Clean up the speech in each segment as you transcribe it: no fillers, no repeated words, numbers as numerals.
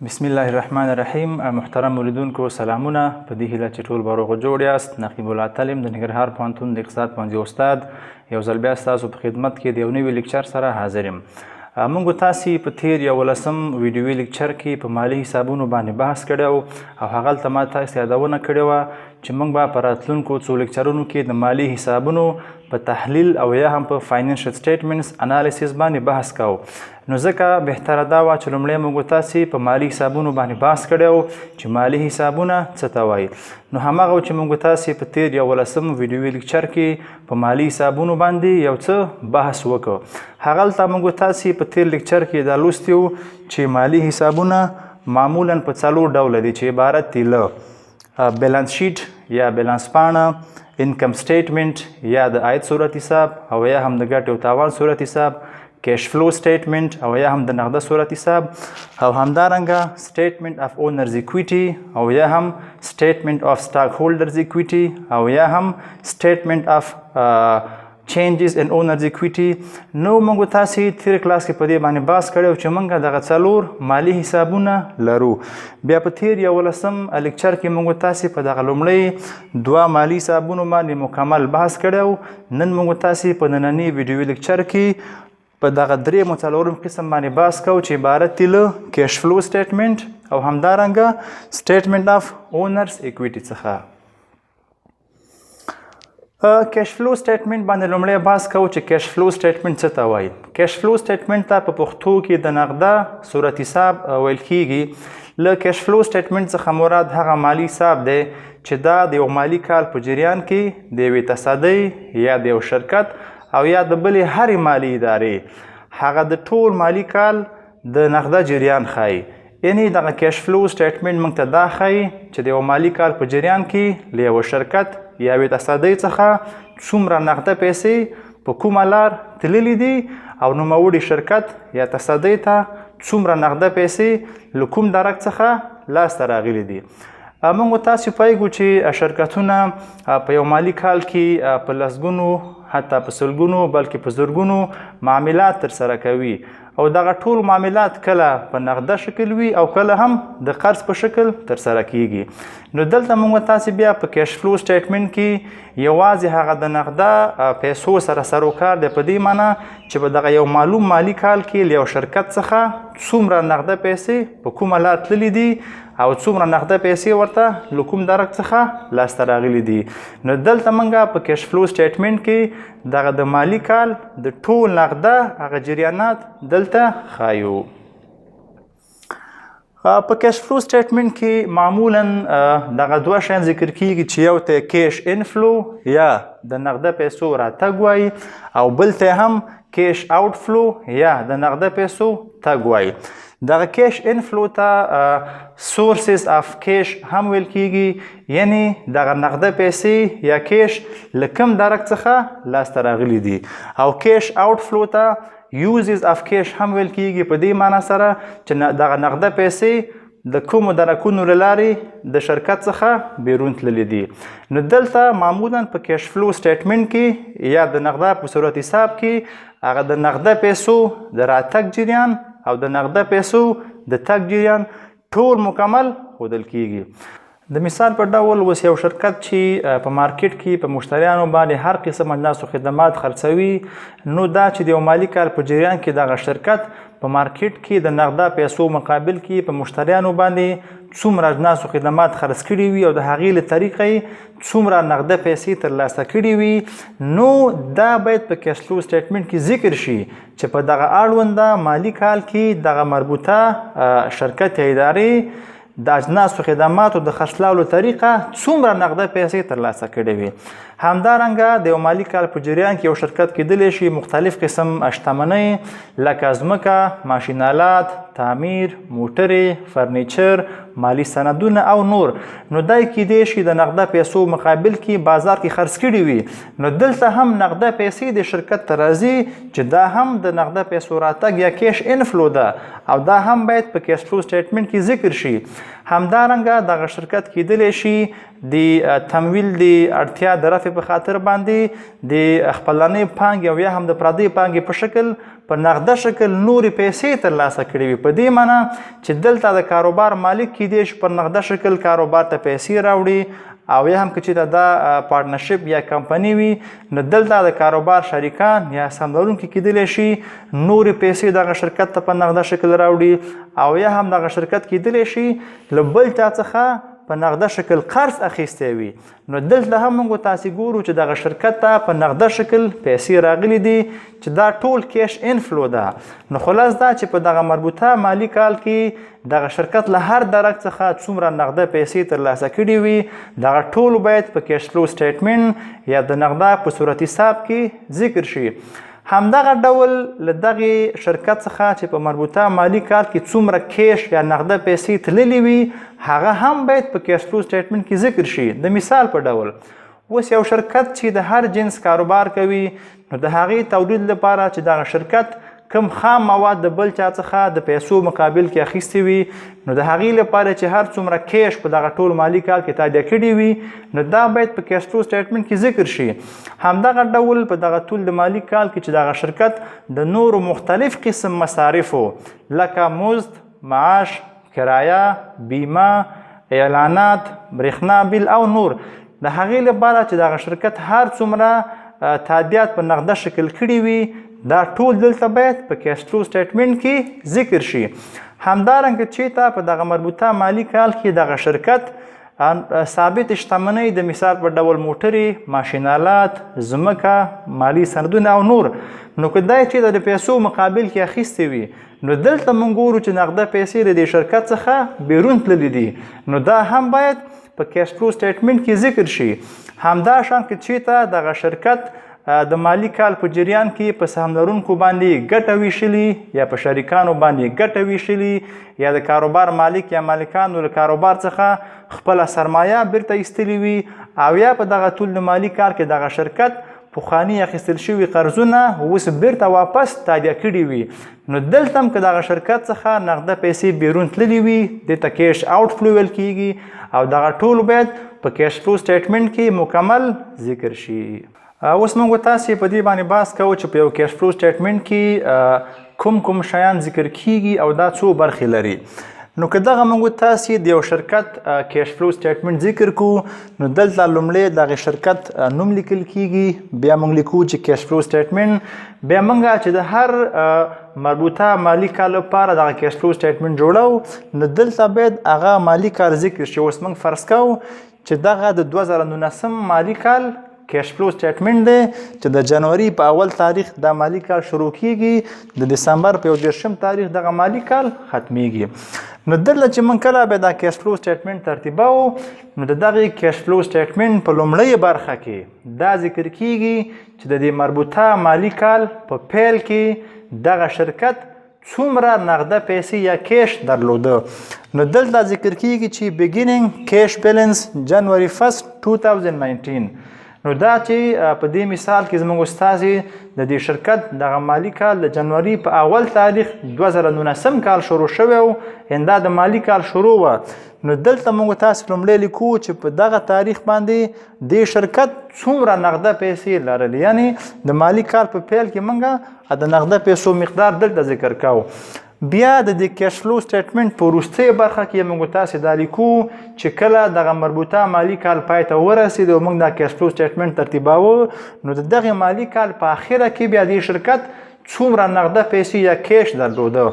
بسم الله الرحمن الرحیم. محترم مولیدونکو سلامونه. په دې هیله چې ټول به روغ جوړ یاست. نقیب الله یم د ننګرهار پوهنتون د اقتصاد پوهنځي استاد. یو ځل بیا ستاسو په خدمت کې د یو نوي لیکچر سره حاضر یم. موږ تاسې په تیر 11 ویډیوي لیکچر کې په مالي حسابونو باندې بحث کړی او هغلته ما تاسې یادونه کړې وه چې موږ به په راتلونکو څو لیکچرونو کې د مالي حسابونو په تحلیل او یا هم په فاینانشل سټیټمنټس انالیسیس باندې بحث کوو. نو ځکه بهتره دا وه چې لومړی موږ تاسې په مالي حسابونو باندې بحث کړی و چې مالي حسابونه څه ته وایي. نو هماغه چې موږ تاسې په تیر 11 ویډیوي لیکچر کې په مالي حسابونو باندې یو څه بحث وکړو. هغلته موږ تاسې په تیر لیکچر کې دا لوستي وو چې مالي حسابونه معمولا په 4 ډوله دي چې عبارت دي له بیلانس شیټ یا بیلانس پاڼه، انکم سټیټمنټ یا د عاید صورت حساب او یا هم د ګټې او تاوان صورت حساب، کیش فلو سټیټمنټ او یا هم د نغده صورت حساب او همدارنګه سټیټمنټ اف اونرز اکویټي او یا هم سټیټمنټ اف سټاک هولډرز اکویټي او یا هم سټیټمنټ اف چینجز ان اونرز اکویټي. نو موږ تاسې تیر کلاس کې په دې باندې بحث کړی چې موږ دغه 4 مالي حسابونه لرو. بیا په تیر 11 لیکچر کې موږ تاسې په دغه لومړی 2 مالي حسابونو باندې مکمل بحث کړی. نن موږ تاسې په ننني ویډیوي لیکچر کې په دغه 3 څلورم قسم باندې بحث کوو چې عبارت دی له کیش فلو سټیټمنټ او همدارنګه سټیټمنټ اف اونرز اکویټي څخه. کیش فلو سټیټمنټ باندې لومړی بحث کوو چې کیش فلو سټیټمنټ څه ته وایي. کیش فلو سټیټمنټ ته په پښتو کې د نغده صورت حساب ویل کیږي. له کیش فلو سټیټمنټ څخه مراد هغه مالي حساب دی چې دا د یو مالي کال په جریان کې د یوې تصدۍ یا د یو شرکت او یا د بلې هرې مالي ادارې هغه د ټول مالي کال د نغده جریان ښایي. یعنی دغه کیش فلو سټیټمنټ موږ ته دا ښایي چې د یو مالي کال په جریان کې له یوه شرکت یا یوې تصدۍ څخه څومره نغده پیسې په کومه لار تللي دي او نوموړي شرکت یا تصدۍ ته څومره نغده پیسې له کوم درک څخه لاسته راغلي دي. موږ تاسې پوهیږو چې شرکتونه په یو مالي کال کې په لسګونو حتی په سلګونو بلکې په زرګونو معاملات ترسره کوي او دغه ټول معاملات کله په نغده شکل وي او کله هم د قرض په شکل ترسره کیږي. نو دلته موږ تاسې بیا په کیش فلو سټیټمنټ کې یوازې هغه د نغده پیسو سره سروکار دی په دې معنی چې په دغه یو معلوم مالي کال کې له یو شرکت څخه څومره نغده پیسې په کومه لار تللي دي او څومره نغده پیسې ورته له کوم درک څخه لاسته راغلي دي. نو دلته موږ په کیش فلو سټیټمنټ کې دغه د مالي کال د ټول نغده هغه جریانات دلته ښایو. په کیش فلو سټیټمنټ کې معمولا دغه 2 شیان ذکر کیږي چې یو ته کیش انفلو یا د نغده پیسو راتګ وایي او بل ته هم کیش آوټ فلو یا د نغده پیسو تګ وایي. دغه کیش انفلو ته سورسز اف کیش هم ویل کیږي، یعنی دغه نغده پیسې یا کیش له کوم درک څخه لاسته راغلي دي. او کیش آوټ فلو ته یوزز اف کیش هم ویل کیږي په دې معنی سره چې دغه نغده پیسې د کومو درکونو له لارې د شرکت څخه بیرون تللي دي. نو دلته معمولا په کیش فلو سټیټمنټ کې یا د نغده په صورت حساب کې هغه د نغده پیسو د راتګ جریان او د نغده پیسو د تګ جریان ټول مکمل ښودل کیږي. د مثال په ډول اوس یو شرکت چې په مارکیټ کې په مشتریانو باندې هر قسم اجناس او خدمات خرڅوي، نو دا چې د یو مالي کال په جریان کې دغه شرکت په مارکیټ کې د نغده پیسو مقابل کې په مشتریانو باندې څومره اجناس او خدمات خرڅ کړي وي او د هغې له طریقې څومره نغده پیسې ترلاسه کړي وي، نو دا باید په کیش فلو سټیټمنټ کې ذکر شي چې په دغه اړونده مالي کال کې دغه مربوطه شرکت یا ادارې د اجناس او خدماتو د خرڅلاو طریقه څومره نغده پیسې ترلاسه کړې وي. همدارنګه د یو مالي کال په جریان کې یو شرکت کیدلی شي مختلف قسم شتمنۍ لکه ځمکه، ماشینالات، تعمیر، موټرې، فرنیچر، مالی سندونه او نور. نو دا کیدای شي د نغده پیسو مقابل کې بازار کې خرڅ کړي وي. نو دلته هم نغده پیسې د شرکت ته راځي چې دا هم د نغده پیسو راتګ یا کیش انفلو ده او دا هم باید په کیش فلو سټیټمنټ کې ذکر شي. همدارنګه دغه شرکت کیدلی شي د تمویل د اړتیا د رفع اضافې په خاطر باندې د خپلانۍ پانګې او یا هم د پردۍ پانګې په شکل په نغده شکل نورې پیسې ترلاسه کړي وي. په دې معنی چې دلته د کاروبار مالک کیدای شي په نغده شکل کاروبار ته پیسې راوړي او یا هم که چېرته دا پارټنرشپ یا کمپني وي نو دلته د کاروبار شریکان یا سملرونکي کیدلی شي نورې پیسې دغه شرکت ته په نغده شکل راوړي او یا هم دغه شرکت کیدلی شي له بل چا څخه په نغده شکل قرض اخیستی وي. نو دلته هم موږ تاسې ګورو چې دغه شرکت ته په نغده شکل پیسې راغلي دي چې دا ټول کیش انفلو ده. نو خلاص دا چې په دغه مربوطه مالی کال کې دغه شرکت له هر درک څخه څومره نغده پیسې ترلاسه کړي وي دغه ټول باید په کیش فلو سټیټمنټ یا د نغده په صورت حساب کې ذکر شي. همدغه ډول له دغې شرکت څخه چې په مربوطه مالی کال کې څومره کیش یا نغده پیسې تللي وي هغه هم باید په کیش فلو سټیټمنټ کې ذکر شي. د مثال په ډول اوس یو شرکت چې د هر جنس کاروبار کوي نو د هغې تولید لپاره چې دغه شرکت کم خام مواد د بل چا څخه د پیسو مقابل کې اخیستي وي نو د هغې لپاره چې هر څومره کیش په دغه ټول مالي کال کې تادیه کړي وي نو دا باید په کیش فلو سټیټمنټ کې ذکر شي. همدغه ډول په دغه ټول د مالي کال کې چې دغه شرکت د نورو مختلف قسم مصارفو لکه مزد، معاش، کرایه، بیمه، اعلانات، برېښنا بیل او نور د هغې لپاره چې دغه شرکت هر څومره تادیات په نغده شکل کړي وي دا ټول دلته باید په کیش فلو سټیټمنټ کې ذکر شي. همدارنګه چېرته په دغه مربوطه مالي کال کې دغه شرکت ثابت شتمنۍ د مثال په ډول موټرې، ماشینالات، ځمکه، مالي سندونه او نور نو که دا چې د پیسو مقابل کې اخیستې وي نو دلته موږ ګورو چې نغده پیسې د دې شرکت څخه بیرون تللي دي نو دا هم باید په کیش فلو سټیټمنټ کې ذکر شي. همداشان که چېرته دغه شرکت د مالی کال په جریان کې په سهم لرونکو باندې ګټه ویشلي یا په شریکانو باندې ګټه ویشلي یا د کاروبار مالک یا مالکانو له کاروبار څخه خپله سرمایه بیرته ایستلي وي او یا په دغه ټول د مالي کال کې دغه شرکت پخواني اخیستل شوي قرضونه اوس بیرته واپس تادیه کړي وي نو دلته هم که دغه شرکت څخه نغده پیسې بیرون تللي وي دې ته کیش آوټ فلو ویل کیږي او دغه ټول باید په کیش فلو سټیټمنټ کې مکمل ذکر شي. اوس موږ تاسې په دې باندې بحث کوو چې په یو کیش فلو سټیټمنټ کې کوم شیان ذکر کیږي او دا څو برخې لري. نو که دغه موږ تاسې د یو شرکت کیش فلو سټیټمنټ ذکر کړو نو دلته لومړی دغه شرکت نوم لیکل کیږي بیا موږ لیکو چې کیش فلو سټیټمنټ بیا موږ چې د هر مربوطه مالی کال لپاره دغه کیش فلو سټیټمنټ جوړو نو دلته باید هغه مالی کال ذکر شي. اوس موږ فرض کوو چې دغه د 2019 مالی کال کیش فلو سټیټمنټ دی چې د جنوري په اول تاریخ دا مالی کال شروع کیږي د دسمبر په 21 تاریخ دغه مالی کال ختمیږي. نو دلته چې موږ کله به دا کیش فلو سټیټمنټ ترتیبوو نو د دغې کیش فلو سټیټمنټ په لومړۍ برخه کې دا ذکر کیږي چې د دې مربوطه مالی کال په پیل کې دغه شرکت څومره نغده پیسې یا کیش درلوده. نو دلته ذکر کیږي چې بیګیننګ کیش بیلنس جنوري 1 2019 نو دا چې په دې مثال کې زموږ استازي د دې شرکت دغه مالی کال د جنوري په اول تاریخ 2019 کال شروع شوی او دا د مالی کال شروع و نو دلته موږ تاسو لومړی لیکو چې په دغه تاریخ باندې د شرکت څومره نغده پیسې لرلې یعنی د مالی کال په پیل کې موږ د نغده پیسو مقدار دلته ذکر کوو. بیا د دې کیش فلو سټیټمنټ په وروستۍ برخه کې موږ تاسې دا لیکو چې کله دغه مربوطه مالی کال پای ته ورسېد او موږ دا کیش فلو سټیټمنټ ترتیباوه نو د دغې مالی کال په اخره کې بیا دې شرکت څومره نغده پیسې یا کیش درلوده.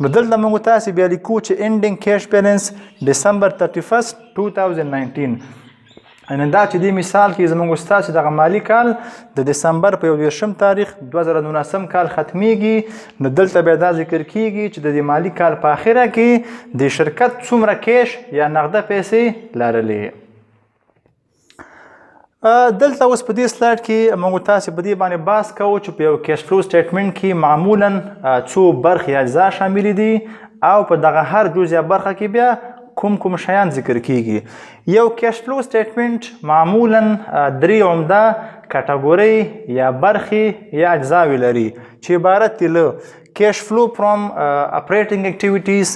نو دلته موږ تاسې بیا لیکو چې انډینګ کیش بیلنس ډسمبر 31 2019 دا چې دې مثال کې زموږ استاد چې دغه مالی کال د دسمبر په 21 تاریخ 2019 کال ختمیږي نو دلته بیا دا ذکر کیږي چې د دې مالی کال په اخره کې د شرکت څومره کیش یا نغده پیسې لرلې. دلته اوس په دې سلایډ کې موږ تاسې په دې باندې بحث کوو چې په یو کیش فلو سټیټمنټ کې معمولا څو برخې اجزا شامل دي او په دغه هر جزئیه برخه کې بیا کوم شیان ذکر کیږي. یو کیش فلو سټیټمنټ معمولا درې عمده کټګورۍ یا برخې یا اجزاوې لري چې عبارت دي له کیش فلو فرام اپریټینګ اکټیویټیز،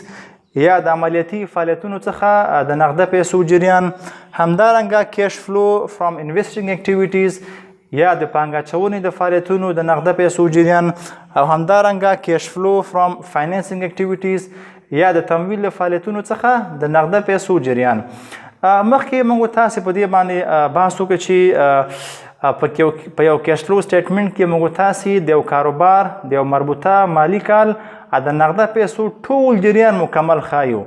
یا د عملیاتي فعالیتونو څخه د نغده پیسو جریان، همدارنګه کیش فلو فرام انویسټینګ اکټیویټیز یا د پانګه اچونې د فعالیتونو د نغده پیسو جریان، او همدارنګه کیش فلو فرام فاینانسینګ اکټیویټیز یا د تمویل له فعالیتونو څخه د نغده پیسو جریان. مخکې موږ تاسې په دې باندې بحث وکړو چې په یو کیش فلو سټیټمنټ کې موږ تاسې د یو کاروبار د یو مربوطه مالي کال د نغده پیسو ټول جریان مکمل ښایو.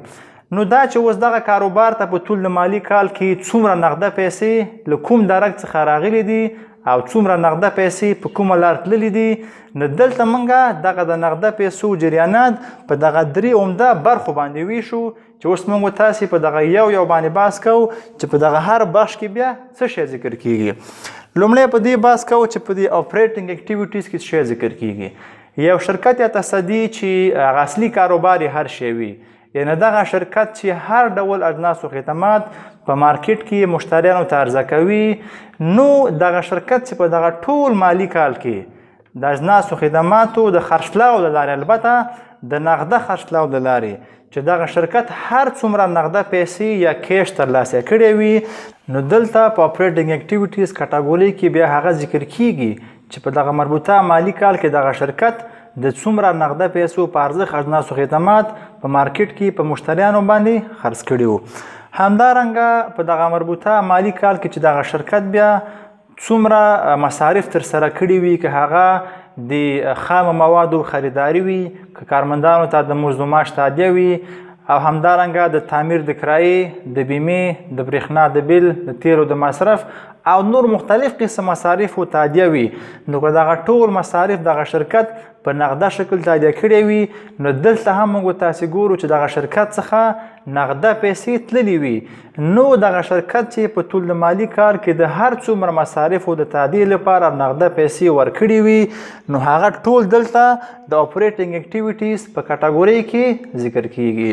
نو دا چې اوس دغه کاروبار ته په ټول مالي کال کې څومره نغده پیسې له کوم درک څخه راغلي دي او څومره نغده پیسې په کومه لار تللي دي، نو دلته موږ دغه د نغده پیسو جریانات په دغه 3 عمده برخو باندې ویشو چې اوس موږ تاسې په دغه یو باندې بحث کوو چې په دغه هر بخش کې بیا څه شی ذکر کیږي. لومړی په دې بحث کوو چې په دې اپریټینګ اکټیویټیز کې څه شی ذکر کیږي. یو شرکت یا تصدي چې هغه اصلي کاروبار یې هر شی وي، یعنی دغه شرکت چې هر ډول اجناس او خدمات په مارکیټ کې مشتریانو ته عرضه کوي، نو دغه شرکت چې په دغه ټول مالي کال کې د اجناس او خدماتو د خرڅلاو له لارې، البته د نغده خرڅلاو له لارې چې دغه شرکت هر څومره نغده پیسې یا کیش ترلاسه کړی وي، نو دلته په اپریټینګ اکټیویټیز کټګوري کې بیا هغه ذکر کیږي چې په دغه مربوطه مالي کال کې دغه شرکت د څومره نغده پیسو په ارزښت اجناس او خدمات په مارکیټ کې په مشتریانو باندې خرڅ کړي وو. همدارنګه په دغه مربوطه مالي کال کې چې دغه شرکت بیا څومره مصارف ترسره کړي وي، که هغه د خام موادو خریداري وي، که کارمندانو ته د مزد و معاش تادیه وي، او همدارنګه د تعمیر د کرایې، د بیمې، د برېښنا د بیل، د تیلو د مصرف او نور مختلف قسم مصارف او تادیه وي، نو که دغه ټول مصارف دغه شرکت په نغده شکل تادیه کړی وي، نو دلته هم موږ تاسې ګورو چې دغه شرکت څخه نغده پیسې تللي وي. نو دغه شرکت چې په ټول مالي کال کې د هر څومره مصارفو د تادیې لپاره نغده پیسې ورکړي وي، نو هغه ټول دلته د اپریټینګ اکټیویټیز په کټګوري کې ذکر کیږي.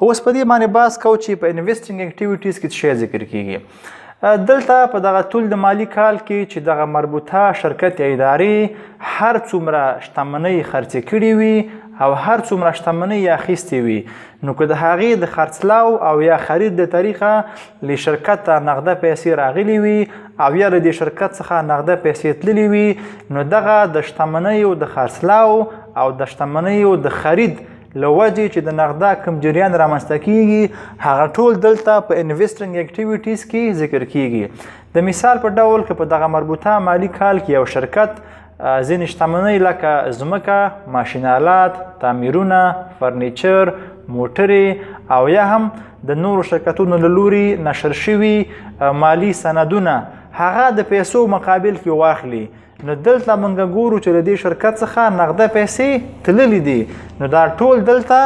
اوس په دې باندې بحث کوو چې په انویسټینګ اکټیویټیز کې څه شی ذکر کیږي. دلته په دغه ټول د مالي کال کې چې دغه مربوطه شرکت یا ادارې هر څومره شتمنۍ خرڅې کړي وي او هر څومره شتمنۍ یې اخیستې وي، نو که د هغې د خرڅلاو او یا خرید د طریقه له شرکت ته نغده پیسې راغلي وي او یا له دې شرکت څخه نغده پیسې تللي وي، نو دغه د شتمنیو د خرڅلاو او د شتمنیو د خرید له وجې چې د نغده کوم جریان رامنځته کیږي، هغه ټول دلته په انویسټینګ اکټیویټیز کې ذکر کیږي. د مثال په ډول که په دغه مربوطه مالي کال کې یو شرکت ځینې شتمنۍ لکه ځمکه، ماشینالات، تعمیرونه، فرنیچر، موټرې او یا هم د نورو شرکتونو له لوري نشر شوي مالي سندونه هغه د پیسو مقابل کې واخلي، نو دلته موږ ګورو چې له دې شرکت څخه نغده پیسې تللي دي، نو دا ټول دلته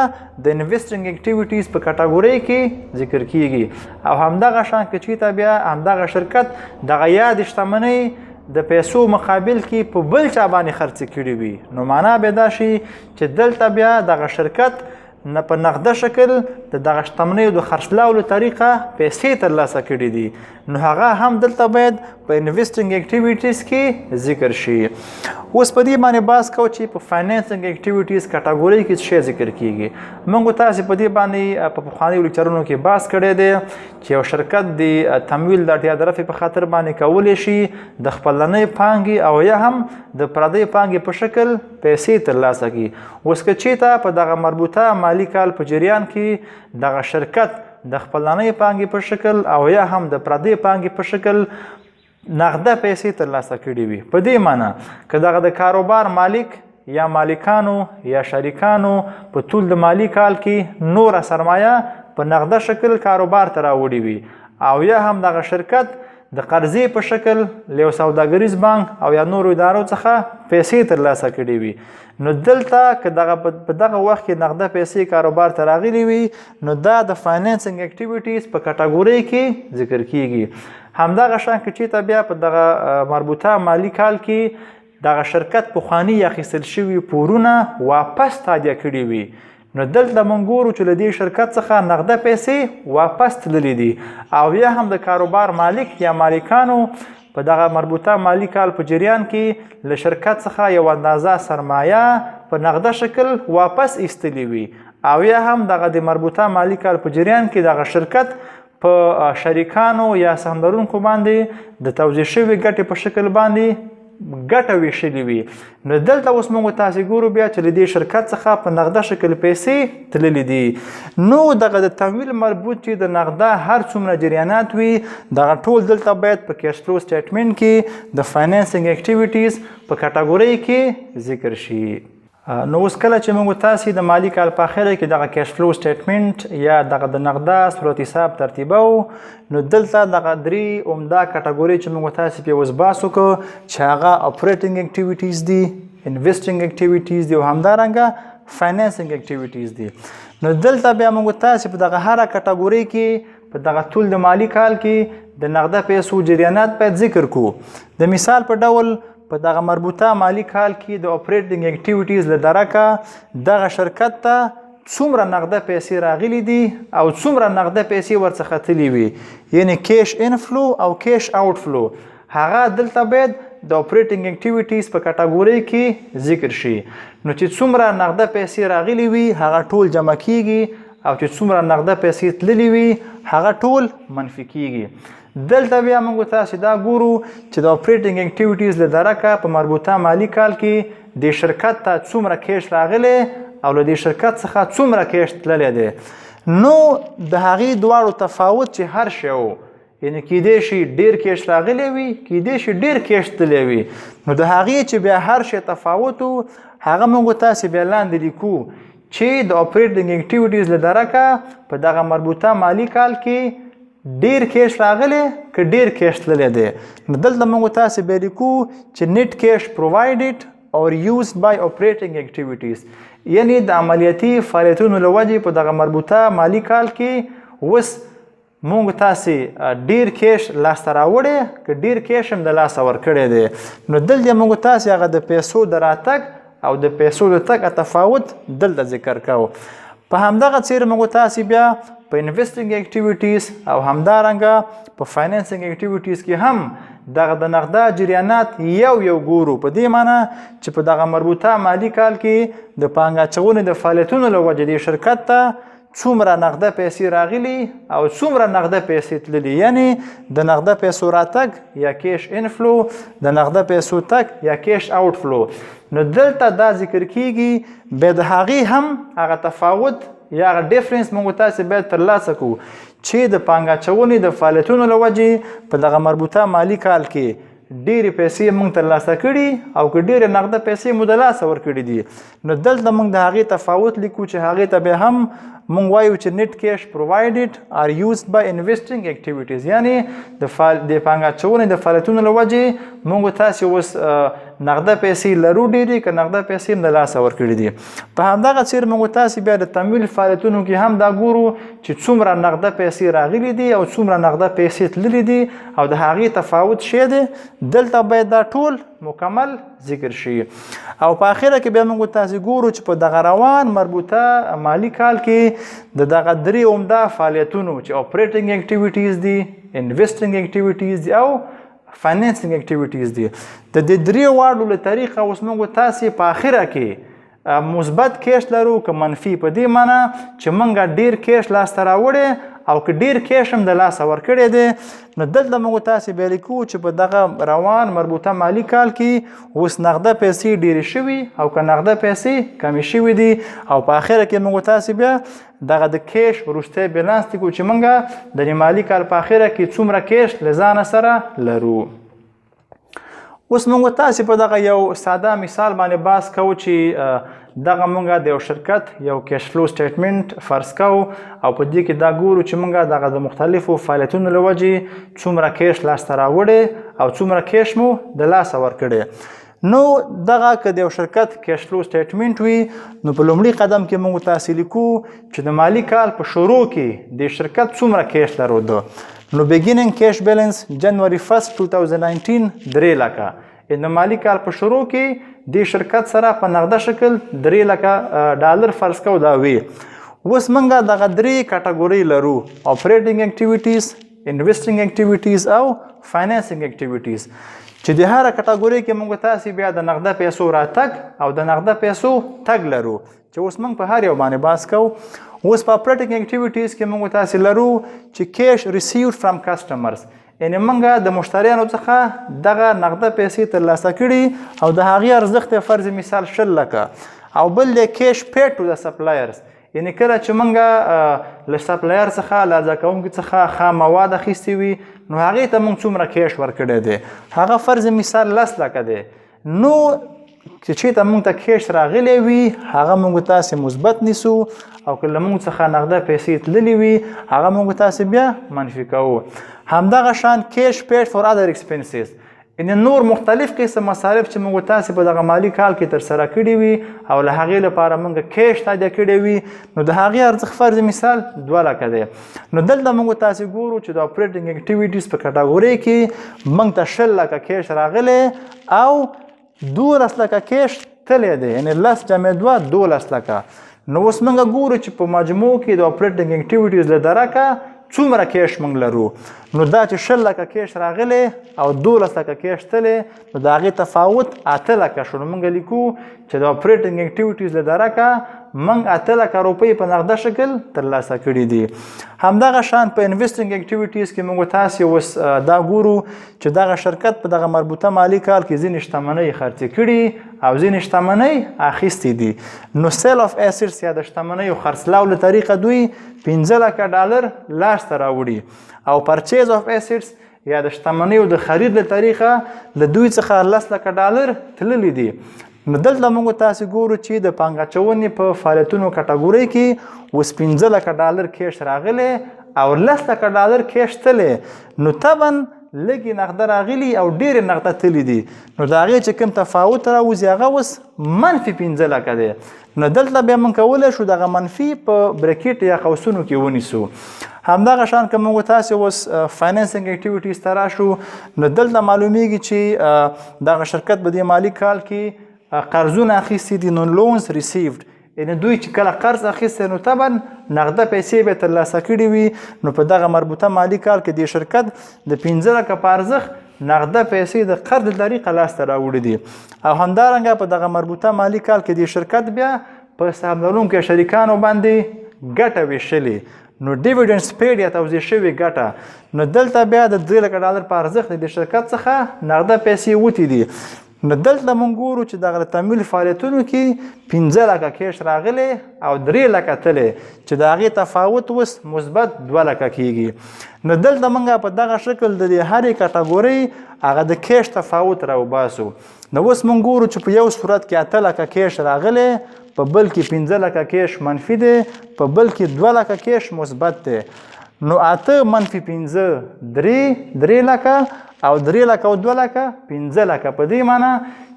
د انویسټینګ اکټیویټیز په کټګوري کې ذکر کیږي. او همدغه شان که چېرته بیا همدغه شرکت دغه یاد شتمنۍ د پیسو مقابل کې په بل چا باندې خرڅ کړي وي، نو معنا به دا شي چې دلته بیا دغه شرکت نه په نغده شکل د دغه شتمنیو د خرڅلاو له طریقه پیسې ترلاسه کړي دي، نو هغه هم دلته باید په انویسټینګ اکټیویټیز کې ذکر شي. اوس په دې باندې بحث کوو چې په فاینانسینګ اکټیویټیز کټګوري کې څه ذکر کیږي. موږ تاسې په دې باندې په پخوانیو لیکچرونو کې بحث کړی دی چې یو شرکت د تمویل د اړتیا د رفع په خاطر باندې کولی شي د خپلنۍ پانګې او یا هم د پردۍ پانګې په شکل پیسې ترلاسه کړي. اوس که چېرته په دغه مربوطه مالي کال په جریان کې دغه شرکت د خپلنۍ پانګې په شکل او یا هم د پردۍ پانګې په شکل نغده پیسې ترلاسه کړي وي، په دې معنی که دغه د کاروبار مالک یا مالکانو یا شریکانو په ټول د مالي کال کې نوره سرمایه په نغده شکل کاروبار ته راوړي وي او یا هم دغه شرکت د قرضې په شکل له یو سوداګریز بانک او یا نورو ادارو څخه پیسې ترلاسه کړي وي، نو دلته که په دغه وخت کې نغده پیسې کاروبار ته راغلي وي، نو دا د فاینانسینګ اکټیویټیز په کټګوري کې ذکر کیږي. همدغه شان که چېرته بیا په دغه مربوطه مالي کال کې دغه شرکت پخواني اخیستل شوي پورونه واپس تادیه کړي وي، نو دلته موږ ګورو چې له دې شرکت څخه نغده پیسې واپس تللي دي او یا هم د کاروبار مالک یا مالکانو په دغه مربوطه مالي کال په جریان کې له شرکت څخه یو اندازه سرمایه په نغده شکل واپس ایستلی وي او یا هم دغه د مربوطه مالی کال په جریان کې دغه شرکت په شریکانو یا سهامدارونکو باندې د توزیع شوي ګټې په شکل باندې ګټه ویشلې وي. نو دلته اوس موږ تاسې ګورو بیا چې له دې شرکت څخه په نغده شکل پیسې تللې دي. نو دغه د تمویل مربوط چې د نغده هر څومره جریانات وي دغه ټول دلته باید په کیش فلو سټیټمنټ کې د فاینانسینګ اکټیویټیز په کټګورۍ کې ذکر شي. نو اوس کله چې موږ تاسې د مالی کال په اخره کې دغه کیش فلو سټیټمنټ یا دغه د نغده صورت حساب ترتیبو نو دلته دغه درې عمده کټګورۍ چې موږ تاسې پرې اوس بحث وکړو چې هغه اپریټینګ اکټیویټیز دي، انویسټینګ اکټیویټیز دي او همدارنګه فاینانسینګ اکټیویټیز دي. نو دلته بیا موږ تاسې په دغه هره کټګورۍ کې په دغه ټول د مالی کال کې د نغده پیسو جریانات باید ذکر کړو. د مثال په ډول په دغه مربوطه مالی کال کې د اپریټینګ اکټیویټیز له درکه دغه شرکت ته څومره نغده پیسې راغلي دي او څومره نغده پیسې ورڅخه تللي وي، یعنی کیش انفلو او کیش آوټ فلو، هغه دلته باید د اپریټینګ اکټیویټیز په کټګورۍ کې ذکر شي. نو چې څومره نغده پیسې راغلي وي هغه ټول جمع کیږي او چې څومره نغده پیسې تللي وي هغه ټول منفي کیږي. دلته بیا موږ تاسې دا ګورو چې د اپریټینګ اکټیویټیز له درکه په مربوطه مالی کال کې د شرکت ته څومره کیش راغلی او له دې شرکت څخه څومره کیش تللی دی. نو د هغې دواړو تفاوت چې هر شی و، یعنی کیدای شي ډیر کیش راغلی وي، کیدای شي ډیر کیش تللی وي. نو د هغې چې بیا هر شی تفاوت و هغه موږ تاسې بیا لاندې لیکو چې د اپریټینګ اکټیویټیز له درکه په دغه مربوطه مالی کال کې ډیر کیش راغلی که ډیر کیش تللی دی. نو دلته موږ تاسې بیا لیکو چې نیټ کیش پرووایډډ اور یوزډ بای اپریټینګ اکټیویټیز، یعنی د عملیاتي فعالیتونو له وجې په دغه مربوطه مالی کال کې اوس موږ تاسې ډیر کیش لاسته راوړی که ډیر کیش هم د لاسه ورکړی دی. نو دلته موږ تاسې هغه د پیسو د راتګ او د پیسو د تګ تفاوت دلته ذکر کوو. په همدغه څیر موږ تاسې بیا په انویسټینګ اکټیویټیز او همدارنګه په فاینانسینګ اکټیویټیز کې هم دغه د نغده جریانات یو ګورو، په دې معنی چې په دغه مربوطه مالی کال کې د پانګه اچونې د فعالیتونو له وجې د شرکت ته څومره نغده پیسې راغلي او څومره نغده پیسې تللي، یعنی د نغده پیسو راتګ یا کیش انفلو، د نغده پیسو تګ یا کیش آوټ فلو. نو دلته دا ذکر کیږي بیا د هغې هم هغه تفاوت یا هغه ډیفرنس موږ تاسې باید ترلاسه کړو چې د پانګه اچونې د فعالیتونو له وجې په دغه مربوطه مالی کال کې ډېرې پیسې موږ ترلاسه کړي او که ډېرې نغده پیسې مو د لاسه ورکړي دي. نو دلته موږ د هغې تفاوت لیکو چې هغې ته بیا هم موږ وایو چې نیټ کیش پرووایډډ آر یوزډ بای انویسټینګ اکټیویټیز، یعنی د پانګه اچونې د فعالیتونو له وجې موږ تاسې اوس نغده پیسې لرو ډېرې که نغده پیسې هم د لاسه ورکړي دي. په همدغه څیر موږ تاسې بیا د تمویل فعالیتونو کې هم دا ګورو چې څومره نغده پیسې راغلي دي او څومره نغده پیسې تللي دي او د هغې تفاوت شی دی. دلته باید دا ټول مکمل ذکر شي. او په اخره کې بیا موږ تاسې ګورو چې په دغه روان مربوطه مالی کال کې د دغه درې عمده فعالیتونو چې اپریټینګ اکټیویټیز دي، انویسټینګ اکټیویټیز دي او فاینانسینګ اکټیویټیز دي، د دې درې واړو له طریقه اوس موږ تاسې په اخره کې مثبت کیش لرو که منفي، په دې معنی چې موږ ډیر کیش لاسته راوړی او که ډیر کیش هم د لاسه ورکړی دی. نو دلته موږ تاسې بیا لیکو چې په دغه روان مربوطه مالی کال کې اوس نغده پیسې ډیرې شوي او که نغده پیسې کمې شوي دي او په اخره کې موږ تاسې بیا دغه د کیش وروستی بیلانس لیکو چې موږ د دې مالی کال په اخره کې څومره کیش له ځانه سره لرو. اوس موږ تاسې په دغه یو ساده مثال باندې بحث کوو چې دغه موږ د یو شرکت یو کیش فلو سټیټمنټ فرض کوو او په دې کې دا ګورو چې موږ دغه د مختلفو فعالیتونو له وجې څومره کیش لاسته راوړی او څومره کیش مو د لاسه ورکړی. نو دغه که د یو شرکت کیش فلو سټیټمنټ وي نو په لومړي قدم کې موږ تاسې لیکو چې د مالی کال په شروع کې د شرکت څومره کیش لرلو. نو بیګیننګ کیش بیلنس جنوري 1 2019 3 لکه، د مالی کال په شروع کې د شرکت سره په نغده شکل 3 لکه ډالر فرض کوو دا وي. اوس موږ دغه درې کټګورۍ لرو، اپریټینګ اکټیویټیز، انویسټینګ اکټیویټیز او فاینانسینګ اکټیویټیز، چې د هر کټګوري کې موږ تاسو بیا د نغده پیسو راتګ او د نغده پیسو تګ لرو چې اوس موږ په هر یو باندې باس کوو. اوس په اپریټینګ اکټیویټیز کې موږ تاسو لرو چې کیش ریسیوډ فرام کسټمرز، یعنی موږ د مشتریانو څخه دغه نغده پیسې ترلاسه کړي او د هغې ارزښت فرض مثال 10 لکه، او بل د کیش پیډ ټو د سپلایرز، یعنی کله چې موږ له سپلایر څخه له عرضه کوونکي څخه خام مواد اخیستي وي نو هغې ته موږ څومره کیش ورکړی دی، هغه فرض مثال 10 لکه دی. نو چې چېرته موږ ته کیش راغلی وي هغه موږ تاسې مثبت نیسو، او که له موږ څخه نغده پیسې تللي وي هغه موږ تاسې بیا منفي کوو. همدغه شان کیش پیډ فور ادر ایکسپنسز، یعنی نور مختلف قسم مصارف چې موږ تاسې په دغه مالي کال کې ترسره کړي وي او له هغې لپاره موږ کیش تادیه کړی وي نو د هغې ارزښت فرض مثال 2 لکه دی. نو دلته موږ تاسې ګورو چې د اپریټینګ اکټیویټیز په کټګورۍ کې موږ ته 10 لکه کیش راغلی او 12 لکه کیش تللی دی، یعنی 10 جمع 2 12 لکه. نو اوس موږ ګورو چې په مجموع کې د اپریټینګ اکټیویټیز له درکه څومره کیش موږ لرو. نو دا چې 10 لکه کیش راغلی او 12 لکه کیش تللی نو د هغې تفاوت 8 لکه شو. نو موږ لیکو چې د اپریټینګ اکټیویټیز له درکه موږ 8 لکه روپۍ په نغده شکل ترلاسه کړي دي. همدغه شان په انویسټینګ اکټیویټیز کې موږ تاسې اوس دا ګورو چې دغه شرکت په دغه مربوطه مالي کال کې ځینې شتمنۍ خرڅې کړي او ځینې شتمنۍ اخیستې دي. نو سیل اف اسیټس یا د شتمنیو خرڅلاو له طریقه دوی 15 لکه ډالر لاسته راوړي، او پرچیز اف اسیټس یا د شتمنیو د خرید له طریقه له دوی څخه 10 لکه ډالر تللي دي. نو دلته موږ تاسې ګورو چې د پانګه اچونې په فعالیتونو کټګورۍ کې اوس 15 لکه ډالر کیش راغلی او 10 لکه ډالر کیش تللی، نو طبعا لږې نغده راغلي او ډېرې نغده تللی دي. نو د هغې چې کوم تفاوت راوځي هغه اوس منفي 15 لکه دی. نو دلته بیا موږ کولی شو دغه منفي په بریکټ یا قوسونو کې ونیسو. همدغه شان که موږ تاسې اوس فاینانسینګ اکټیویټیز ته راشو نو دلته معلومیږي چې دغه شرکت په دې مالي کال کې قرضونه اخیستي دي، نو لونز ریسیوډ، یعنی دوی چې کله قرض اخیستی نو طبعا نغده پیسې به ترلاسه کړي وي. نو په دغه مربوطه مالي کال کې د شرکت د 15 لکه په ارزښت نغده پیسې د قرض له طریقه لاسته راوړي دي. او همدارنګه په دغه مربوطه مالي کال کې د شرکت بیا په حساب لرونکو شریکانو باندې ګټه ویشلې، نو ډیویډنډز پیډ یا توزیع شوې ګټه. نو دلته بیا د 3 لکه ډالر په ارزښت د شرکت څخه نغده پیسې وتې دي. نو دلته موږ ګورو چې دغه تمویل فعالیتونو کې 15 لکه کیش راغلی او 3 لکه تللی چې د هغې تفاوت اوس مثبت 2 لکه کیږي. نو دلته موږ په دغه شکل د دې هرې کټګورۍ هغه د کیش تفاوت راوباسو. نو اوس موږ ګورو چې په یو صورت کې 8 لکه کیش راغلی، په بل کې 15 لکه کیش منفي دی، په بل کې 2 لکه کیش مثبت دی. نو 8 منفي 15 3 لکه او 3 لکه او 2 لکه 15 لکه. په دې معنی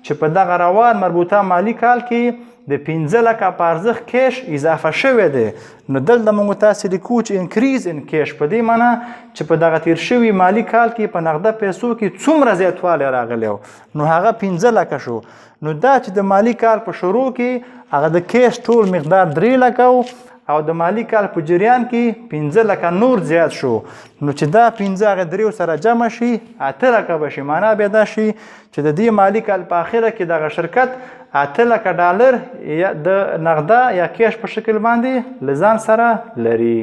چې په دغه روان مربوطه مالي کال کې د 15 لکه په ارزښت کیش اضافه شوی دی. نو دلته موږ تاسې لیکو چې انکریز ان کیش، په دې معنی چې په دغه تیر شوي مالي کال کې په نغده پیسو کې څومره زیاتوالی راغلی نو هغه 15 لکه شو. نو دا چې د مالي کال په شروع کې هغه د کیش ټول مقدار 3 لکه او د مالي کال په جریان کې 15 لکه نور زیات شو. نو چې دا 15 هغه 3 سره جمع شي 8 لکه به شي. معنا بیا دا شي چې د دې مالي کال په اخره کې دغه شرکت 8 لکه ډالر یا د نغده یا کیش په شکل باندې له ځان سره لري.